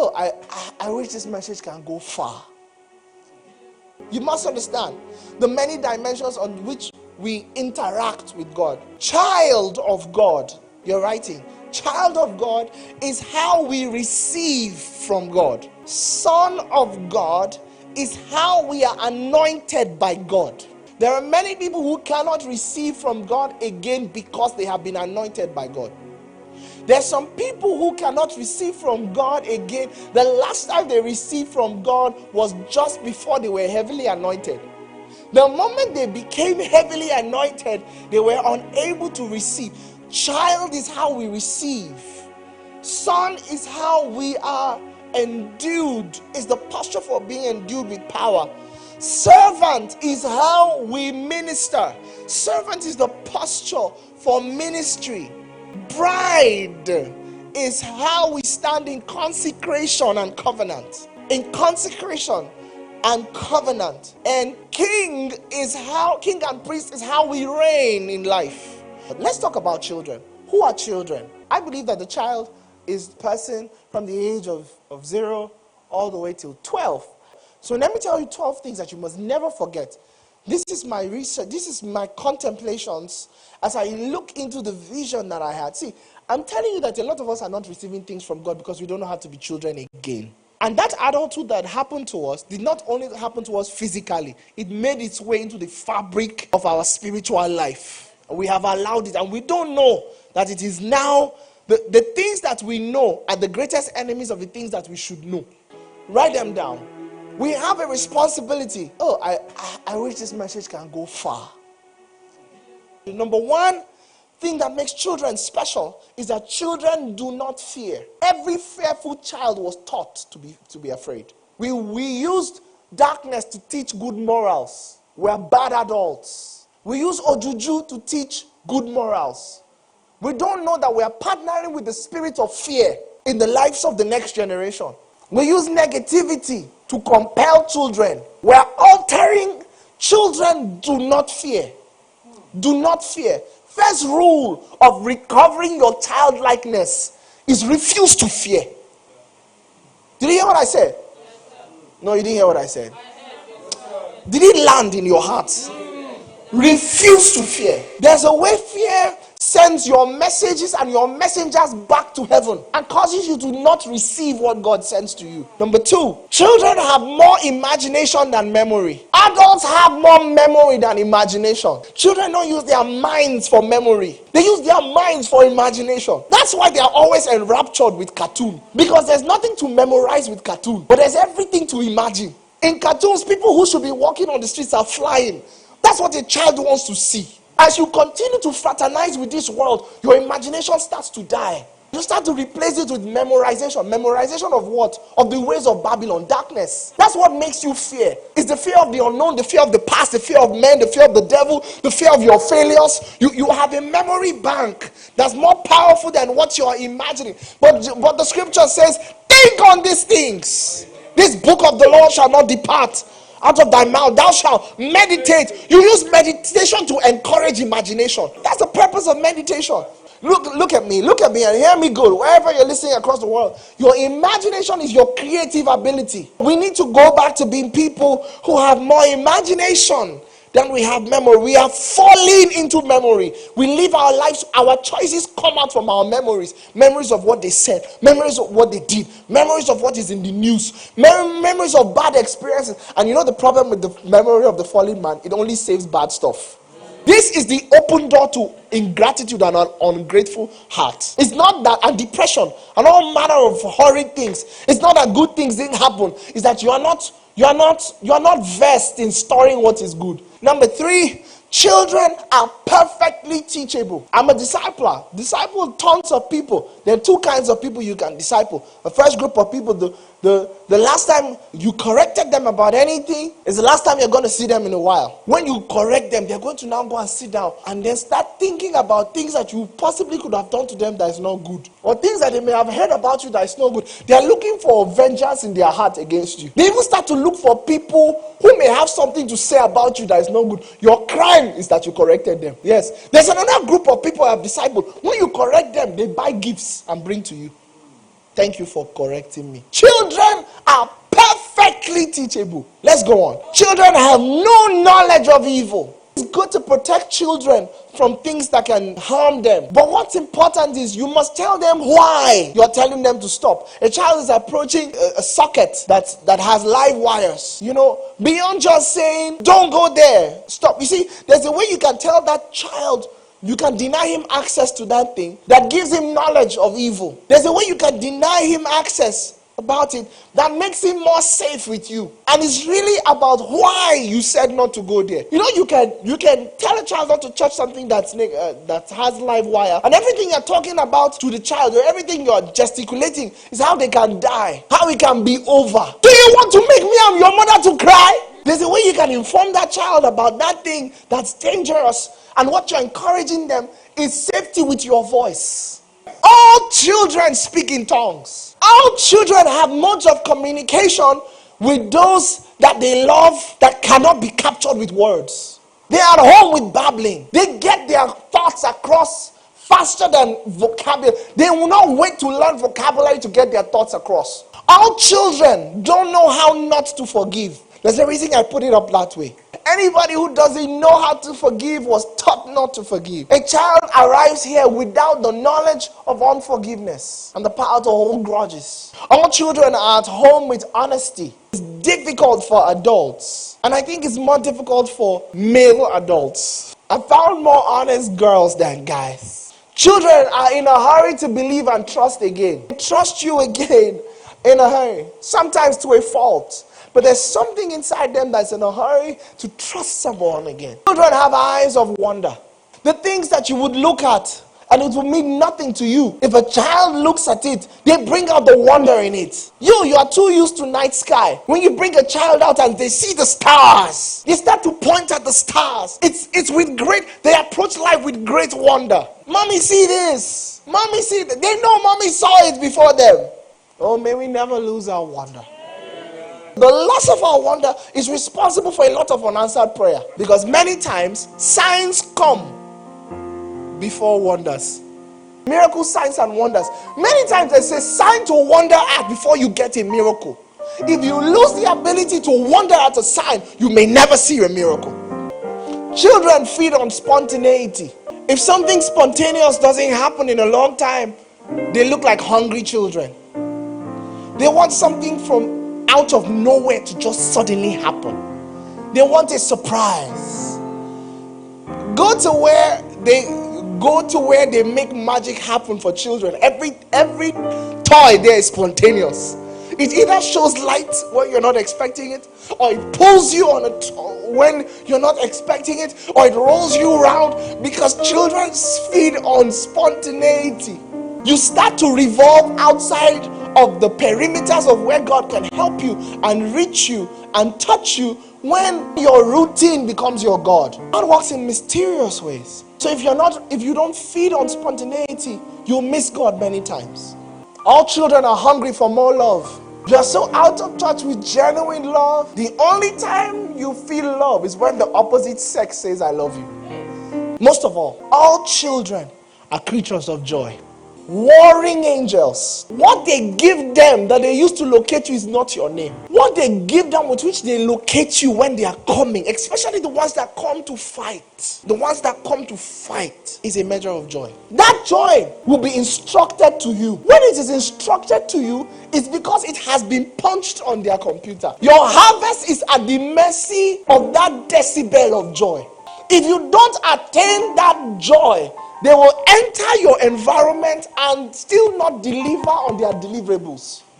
Oh, I wish this message can go far. You must understand the many dimensions on which we interact with God. Child of God, you're writing. Child of God is how we receive from God. Son of God is how we are anointed by God. There are many people who cannot receive from God again because they have been anointed by God. There's some people who cannot receive from God again. The last time they received from God was just before they were heavily anointed. The moment they became heavily anointed, they were unable to receive. Child is how we receive. Son is how we are endued. It's the posture for being endued with power. Servant is how we minister. Servant is the posture for ministry. Bride is how we stand in consecration and covenant. In consecration and covenant. And king and priest is how we reign in life. But let's talk about children. Who are children? I believe that the child is the person from the age of 0 all the way till 12. So let me tell you 12 things that you must never forget. This is my research. This is my contemplations as I look into the vision that I had. See, I'm telling you that a lot of us are not receiving things from God because we don't know how to be children again. And that adulthood that happened to us did not only happen to us physically, it made its way into the fabric of our spiritual life. We have allowed it, and we don't know that it is now. The things that we know are the greatest enemies of the things that we should know. Write them down. We have a responsibility. Oh, I wish this message can go far. The number one thing that makes children special is that children do not fear. Every fearful child was taught to be afraid. We used darkness to teach good morals. We are bad adults. We use ojuju to teach good morals. We don't know that we are partnering with the spirit of fear in the lives of the next generation. We use negativity to compel children. We are altering. Children do not fear. Do not fear. First rule of recovering your childlikeness is refuse to fear. Did you hear what I said? No, you didn't hear what I said. Did it land in your heart? Refuse to fear. There's a way fear sends your messages and your messengers back to heaven and causes you to not receive what God sends to you. Number two, children have more imagination than memory. Adults have more memory than imagination. Children don't use their minds for memory. They use their minds for imagination. That's why they are always enraptured with cartoon. Because there's nothing to memorize with cartoon, but there's everything to imagine. In cartoons, people who should be walking on the streets are flying. That's what a child wants to see. As you continue to fraternize with this world, your imagination starts to die. You start to replace it with memorization. Memorization of what? Of the ways of Babylon, darkness. That's what makes you fear. It's the fear of the unknown, the fear of the past, the fear of men, the fear of the devil, the fear of your failures. You have a memory bank that's more powerful than what you're imagining. But the scripture says, think on these things. This book of the law shall not depart out of thy mouth. Thou shalt meditate. You use meditation to encourage imagination. That's the purpose of meditation. Look at me and hear me good. Wherever you're listening across the world, your imagination is your creative ability. We need to go back to being people who have more imagination than we have memory. We are falling into memory. We live our lives, our choices come out from our memories. Memories of what they said, memories of what they did, memories of what is in the news, memories of bad experiences. And you know the problem with the memory of the fallen man? It only saves bad stuff. This is the open door to ingratitude and an ungrateful heart. It's not that, and depression and all manner of horrid things. It's not that good things didn't happen. It's that you are not versed in storing what is good. Number three, children are perfectly teachable. I'm a discipler. Disciple tons of people. There are two kinds of people you can disciple. The first group of people, the last time you corrected them about anything is the last time you're going to see them in a while. When you correct them, they're going to now go and sit down and then start thinking about things that you possibly could have done to them that is not good, or things that they may have heard about you that is not good. They are looking for vengeance in their heart against you. They even start to look for people who may have something to say about you that is not good. Your crime is that you corrected them. Yes. There's another group of people I have discipled. When you correct them, they buy gifts and bring to you. Thank you for correcting me. Children are perfectly teachable. Let's go on. Children have no knowledge of evil. It's good to protect children from things that can harm them. But what's important is you must tell them why you're telling them to stop. A child is approaching a socket that has live wires. Beyond just saying, don't go there, stop. You see, there's a way you can tell that child, you can deny him access to that thing that gives him knowledge of evil. There's a way you can deny him access about it that makes him more safe with you. And it's really about why you said not to go there. You can tell a child not to touch something that has live wire, and everything you're talking about to the child, or everything you're gesticulating, is how they can die, how it can be over. Do you want to make me and your mother to cry? There's a way you can inform that child about that thing that's dangerous, and what you're encouraging them is safety with your voice. All children speak in tongues. All children have modes of communication with those that they love that cannot be captured with words. They are at home with babbling. They get their thoughts across faster than vocabulary. They will not wait to learn vocabulary to get their thoughts across. All children don't know how not to forgive. That's the reason I put it up that way. Anybody who doesn't know how to forgive was taught not to forgive. A child arrives here without the knowledge of unforgiveness and the power to hold grudges. All children are at home with honesty. It's difficult for adults, and I think it's more difficult for male adults. I found more honest girls than guys. Children are in a hurry to believe and trust again. Trust you again in a hurry, sometimes to a fault. But there's something inside them that's in a hurry to trust someone again. Children have eyes of wonder. The things that you would look at and it will mean nothing to you. If a child looks at it, they bring out the wonder in it. You are too used to night sky. When you bring a child out and they see the stars, they start to point at the stars. It's with they approach life with great wonder. Mommy, see this. Mommy, see that. They know mommy saw it before them. Oh, may we never lose our wonder. The loss of our wonder is responsible for a lot of unanswered prayer, because many times signs come before wonders. Miracles, signs, and wonders. Many times they say sign to wonder at before you get a miracle. If you lose the ability to wonder at a sign, you may never see a miracle. Children feed on spontaneity. If something spontaneous doesn't happen in a long time, they look like hungry children. They want something from out of nowhere to just suddenly happen. They want a surprise. Go to where they make magic happen for children. Every toy there is spontaneous. It either shows light when you're not expecting it, or it pulls you on it when you're not expecting it, or it rolls you around, because children feed on spontaneity. You start to revolve outside of the perimeters of where God can help you and reach you and touch you when your routine becomes your God. God works in mysterious ways. So if you don't feed on spontaneity, you'll miss God many times. All children are hungry for more love. You're so out of touch with genuine love. The only time you feel love is when the opposite sex says, I love you. Most of all children are creatures of joy. Warring angels. What they give them that they used to locate you is not your name. What they give them with which they locate you when they are coming, especially the ones that come to fight. The ones that come to fight is a measure of joy. That joy will be instructed to you. When it is instructed to you, it's because it has been punched on their computer. Your harvest is at the mercy of that decibel of joy. If you don't attain that joy, they will enter your environment and still not deliver on their deliverables.